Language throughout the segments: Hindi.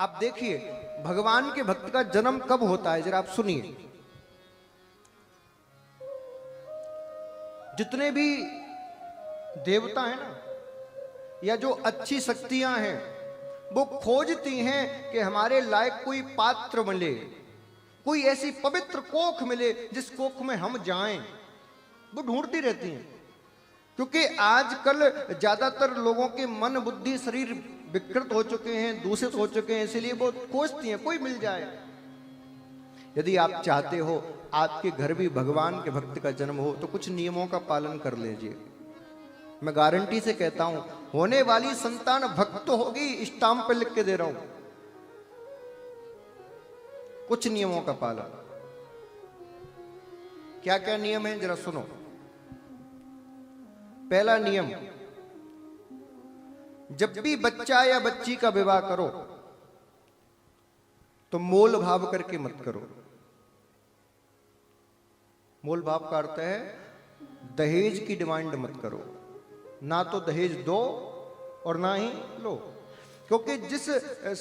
आप देखिए भगवान के भक्त का जन्म कब होता है, जरा आप सुनिए। जितने भी देवता हैं ना, या जो अच्छी शक्तियां हैं, वो खोजती हैं कि हमारे लायक कोई पात्र मिले, कोई ऐसी पवित्र कोख मिले जिस कोख में हम जाएं। वो ढूंढती रहती हैं, क्योंकि आजकल ज्यादातर लोगों के मन बुद्धि शरीर विकृत हो चुके हैं, दूषित हो चुके हैं, इसलिए वो खोजती हैं कोई मिल जाए। यदि आप चाहते हो आपके घर भी भगवान के भक्त का जन्म हो, तो कुछ नियमों का पालन कर लीजिए। मैं गारंटी से कहता हूं, होने वाली संतान भक्त होगी, स्टाम्प पे लिख के दे रहा हूं। कुछ नियमों का पालन। क्या क्या नियम है, जरा सुनो। पहला नियम, जब भी बच्चा या बच्ची का विवाह करो तो मोल भाव करके मत करो। मोल भाव का अर्थ है दहेज की डिमांड मत करो। ना तो दहेज दो और ना ही लो, क्योंकि जिस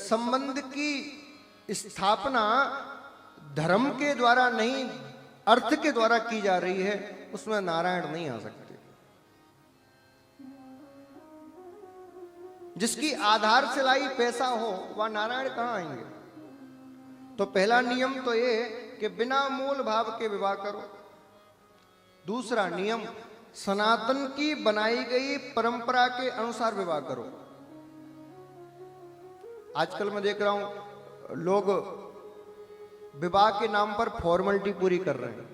संबंध की स्थापना धर्म के द्वारा नहीं अर्थ के द्वारा की जा रही है, उसमें नारायण नहीं आ सकते। जिसकी आधार सिलाई पैसा हो, वह नारायण कहां आएंगे। तो पहला नियम तो ये कि बिना मूल भाव के विवाह करो। दूसरा नियम, सनातन की बनाई गई परंपरा के अनुसार विवाह करो। आजकल मैं देख रहा हूं लोग विवाह के नाम पर फॉर्मेलिटी पूरी कर रहे हैं।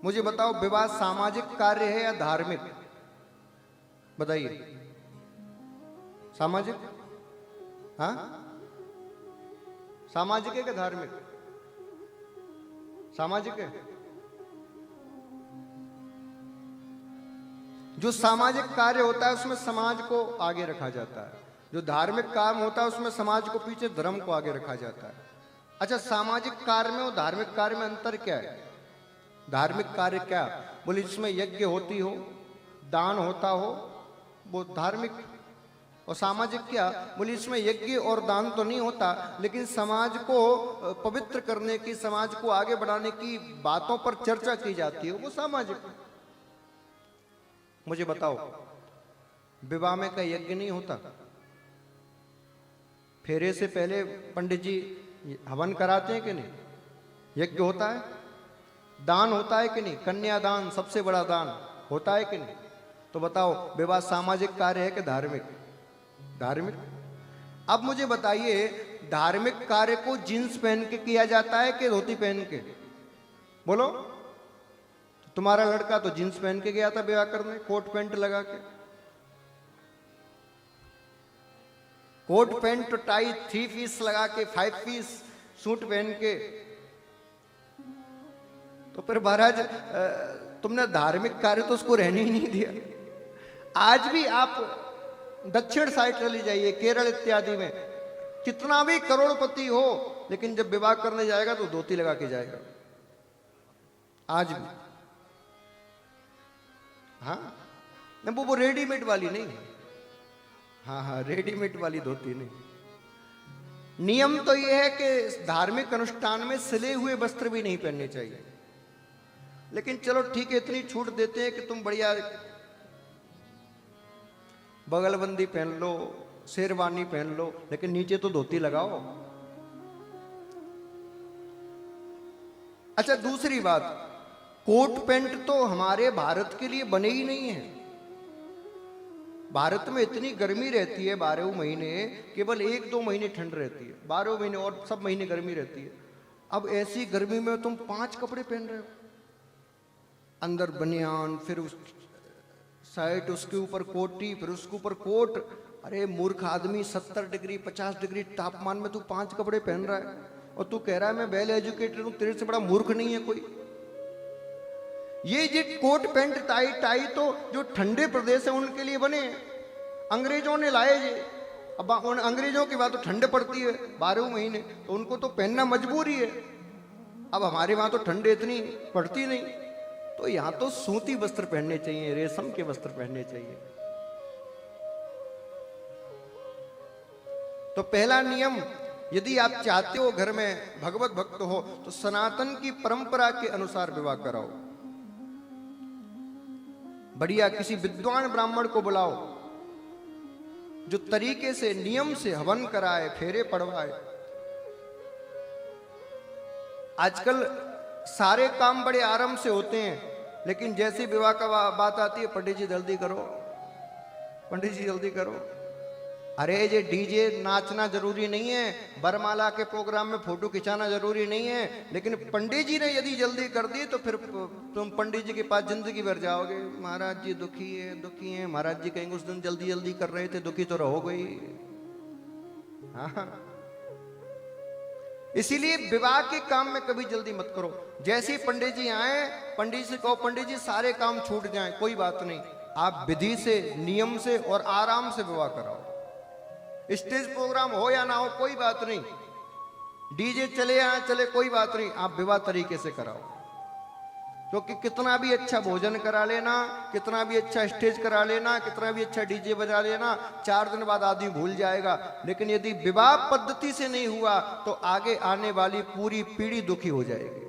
मुझे बताओ, विवाह सामाजिक कार्य है या धार्मिक? बताइए। सामाजिक? हाँ, सामाजिक है कि धार्मिक? सामाजिक है। जो सामाजिक कार्य होता है उसमें समाज को आगे रखा जाता है, जो धार्मिक काम होता है उसमें समाज को पीछे, धर्म को आगे रखा जाता है। अच्छा, सामाजिक कार्य में और धार्मिक कार्य में अंतर क्या है? धार्मिक कार्य क्या? बोले जिसमें यज्ञ होती हो, दान होता हो, वो धार्मिक। और सामाजिक क्या? बोले इसमें यज्ञ और दान तो नहीं होता, लेकिन समाज को पवित्र करने की, समाज को आगे बढ़ाने की बातों पर चर्चा की जाती है, वो सामाजिक। मुझे बताओ, विवाह में का यज्ञ नहीं होता? फेरे से पहले पंडित जी हवन कराते हैं कि नहीं? यज्ञ होता है। दान होता है कि नहीं? कन्यादान सबसे बड़ा दान होता है कि नहीं? तो बताओ, विवाह सामाजिक कार्य है कि धार्मिक? धार्मिक। अब मुझे बताइए, धार्मिक कार्य को जींस पहन के किया जाता है कि धोती पहन के? बोलो। तुम्हारा लड़का तो जींस पहन के गया था विवाह करने, कोट पैंट लगा के। कोट पैंट टाई 3 पीस लगा के, 5 पीस सूट पहन के। तो फिर महाराज तुमने धार्मिक कार्य तो उसको रहने ही नहीं दिया। आज भी आप दक्षिण साइड चली जाइए, केरल इत्यादि में, कितना भी करोड़पति हो, लेकिन जब विवाह करने जाएगा तो धोती लगा के जाएगा। आज भी। हाँ, वो रेडीमेड वाली नहीं। हाँ हाँ, रेडीमेड वाली धोती नहीं। नियम तो यह है कि धार्मिक अनुष्ठान में सिले हुए वस्त्र भी नहीं पहनने चाहिए। लेकिन चलो ठीक है, इतनी छूट देते हैं कि तुम बढ़िया बगलबंदी पहन लो, शेरवानी पहन लो, लेकिन नीचे तो धोती लगाओ। अच्छा, दूसरी बात, कोट पैंट तो हमारे भारत के लिए बने ही नहीं है। भारत में इतनी गर्मी रहती है 12 महीने, केवल 1-2 महीने ठंड रहती है, 12 महीने और सब महीने गर्मी रहती है। अब ऐसी गर्मी में तुम 5 कपड़े पहन रहे हो, अंदर बनियान, फिर उस शर्ट, उसके ऊपर कोटी, फिर उसके ऊपर कोट। अरे मूर्ख आदमी, 70 डिग्री 50 डिग्री तापमान में तू 5 कपड़े पहन रहा है और तू कह रहा है मैं वेल एजुकेटेड हूं। तेरे से बड़ा मूर्ख नहीं है कोई। ये कोट पैंट टाई तो जो ठंडे प्रदेश है उनके लिए बने, अंग्रेजों ने लाए ये। अब उन अंग्रेजों की बात तो ठंड पड़ती है 12 महीने, तो उनको तो पहनना मजबूरी है। अब हमारे वहां तो ठंड इतनी पड़ती नहीं, तो यहां तो सूती वस्त्र पहनने चाहिए, रेशम के वस्त्र पहनने चाहिए। तो पहला नियम, यदि आप चाहते हो घर में भगवत भक्त हो तो सनातन की परंपरा के अनुसार विवाह कराओ। बढ़िया किसी विद्वान ब्राह्मण को बुलाओ जो तरीके से नियम से हवन कराए, फेरे पड़वाए। आजकल सारे काम बड़े आराम से होते हैं, लेकिन जैसे विवाह का बात आती है, पंडित जी जल्दी करो, पंडित जी जल्दी करो। अरे ये डीजे नाचना जरूरी नहीं है, बरमाला के प्रोग्राम में फोटो खिंचाना जरूरी नहीं है, लेकिन पंडित जी ने यदि जल्दी कर दी तो फिर तुम पंडित जी के पास जिंदगी भर जाओगे। महाराज जी दुखी है, दुखी है। महाराज जी कहेंगे उस दिन जल्दी जल्दी कर रहे थे, दुखी तो रहोगे ही। हाँ, इसीलिए विवाह के काम में कभी जल्दी मत करो। जैसे पंडित जी आए, पंडित से कहो पंडित जी सारे काम छूट जाएं, कोई बात नहीं, आप विधि से, नियम से और आराम से विवाह कराओ। स्टेज प्रोग्राम हो या ना हो कोई बात नहीं, डीजे चले या चले कोई बात नहीं, आप विवाह तरीके से कराओ। क्योंकि कितना भी अच्छा भोजन करा लेना, कितना भी अच्छा स्टेज करा लेना, कितना भी अच्छा डीजे बजा लेना, 4 दिन बाद आदमी भूल जाएगा। लेकिन यदि विवाह पद्धति से नहीं हुआ तो आगे आने वाली पूरी पीढ़ी दुखी हो जाएगी।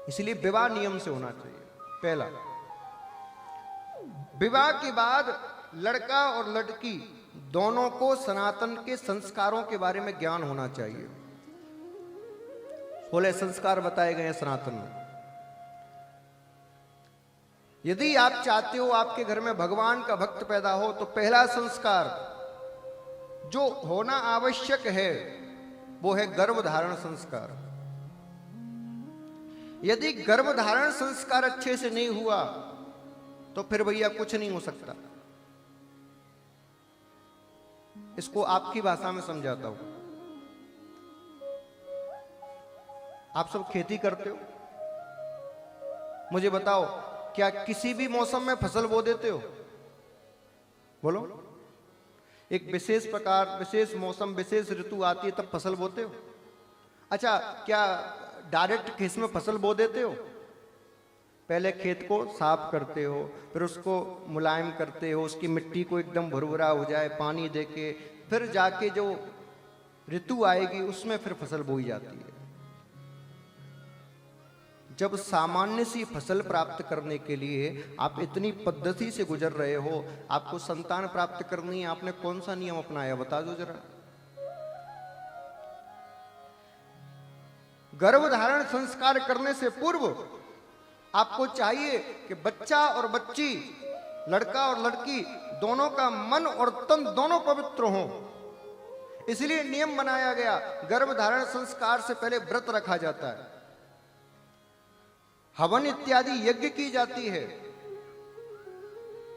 इसलिए विवाह नियम से होना चाहिए। पहला, विवाह के बाद लड़का और लड़की दोनों को सनातन के संस्कारों के बारे में ज्ञान होना चाहिए। 16 संस्कार बताए गए हैं सनातन में। यदि आप चाहते हो आपके घर में भगवान का भक्त पैदा हो तो पहला संस्कार जो होना आवश्यक है वो है गर्भधारण संस्कार। यदि गर्भधारण संस्कार अच्छे से नहीं हुआ तो फिर भैया कुछ नहीं हो सकता। इसको आपकी भाषा में समझाता हूं। आप सब खेती करते हो, मुझे बताओ क्या किसी भी मौसम में फसल बो देते हो? बोलो। एक विशेष प्रकार, विशेष मौसम, विशेष ऋतु आती है तब फसल बोते हो? अच्छा, क्या डायरेक्ट खेत में फसल बो देते हो? पहले खेत को साफ करते हो, फिर उसको मुलायम करते हो, उसकी मिट्टी को एकदम भुरभुरा हो जाए पानी देके, फिर जाके जो ऋतु आएगी उसमें फिर फसल बोई जाती है। जब सामान्य सी फसल प्राप्त करने के लिए आप इतनी पद्धति से गुजर रहे हो, आपको संतान प्राप्त करनी है, आपने कौन सा नियम अपनाया बता दो जरा। गर्भधारण संस्कार करने से पूर्व आपको चाहिए कि बच्चा और बच्ची, लड़का और लड़की दोनों का मन और तन दोनों पवित्र हों। इसलिए नियम बनाया गया, गर्भधारण संस्कार से पहले व्रत रखा जाता है, हवन इत्यादि यज्ञ की जाती है,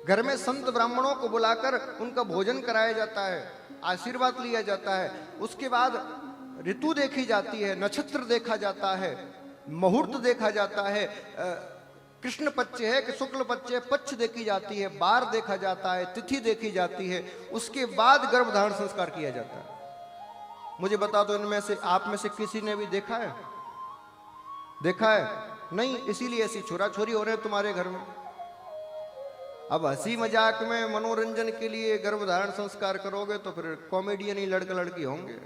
घर में संत ब्राह्मणों को बुलाकर उनका भोजन कराया जाता है, आशीर्वाद लिया जाता है। उसके बाद ऋतु देखी जाती है, नक्षत्र देखा जाता है, मुहूर्त देखा जाता है, कृष्ण पक्ष है कि शुक्ल पक्ष है, पक्ष देखी जाती है, बार देखा जाता है, तिथि देखी जाती है। उसके बाद गर्भधारण संस्कार किया जाता है। मुझे बता दो, इनमें से आप में से किसी ने भी देखा है? देखा है? नहीं, इसीलिए ऐसी छोरा छोरी हो रहे हैं तुम्हारे घर में। अब हंसी मजाक में मनोरंजन के लिए गर्भधारण संस्कार करोगे तो फिर कॉमेडियन ही लड़का लड़की होंगे,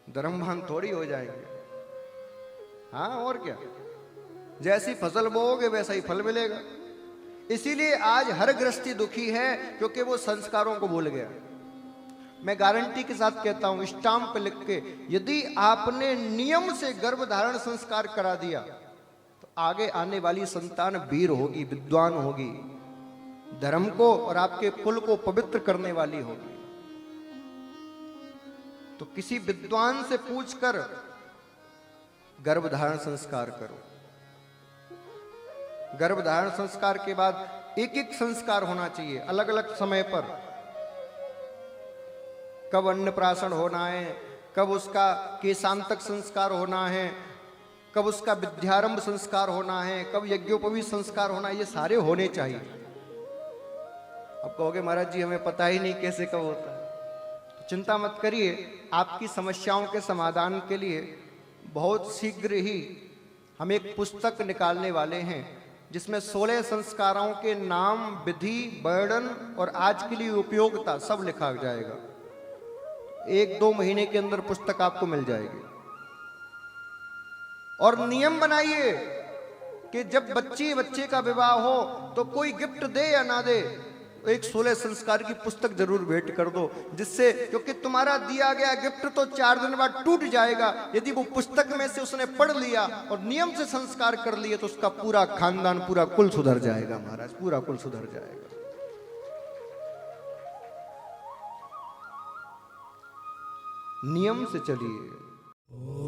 धर्मभान थोड़ी हो जाएंगे। हाँ, और क्या, जैसी फसल बोओगे वैसा ही फल मिलेगा। इसीलिए आज हर गृहस्थी दुखी है क्योंकि वो संस्कारों को भूल गया। मैं गारंटी के साथ कहता हूं, स्टाम्प पे लिख के, यदि आपने नियम से गर्भधारण संस्कार करा दिया तो आगे आने वाली संतान वीर होगी, विद्वान होगी, धर्म को और आपके कुल को पवित्र करने वाली होगी। तो किसी विद्वान से पूछकर गर्भधारण संस्कार करो। गर्भधारण संस्कार के बाद एक एक संस्कार होना चाहिए अलग अलग समय पर। कब अन्नप्राशन होना है, कब उसका केशांतक संस्कार होना है, कब उसका विद्यारंभ संस्कार होना है, कब यज्ञोपवीत संस्कार होना है, ये सारे होने चाहिए। अब कहोगे महाराज जी हमें पता ही नहीं कैसे कब होता है। तो चिंता मत करिए, आपकी समस्याओं के समाधान के लिए बहुत शीघ्र ही हम एक पुस्तक निकालने वाले हैं जिसमें 16 संस्कारों के नाम, विधि, वर्णन और आज के लिए उपयोगिता सब लिखा जाएगा। 1-2 महीने के अंदर पुस्तक आपको मिल जाएगी। और नियम बनाइए कि जब बच्चे का विवाह हो तो कोई गिफ्ट दे या ना दे, एक 16 संस्कार की पुस्तक जरूर भेंट कर दो, जिससे, क्योंकि तुम्हारा दिया गया गिफ्ट तो 4 दिन बाद टूट जाएगा। यदि वो पुस्तक में से उसने पढ़ लिया और नियम से संस्कार कर लिए तो उसका पूरा खानदान, पूरा कुल सुधर जाएगा महाराज, पूरा कुल सुधर जाएगा। नियम से चलिए।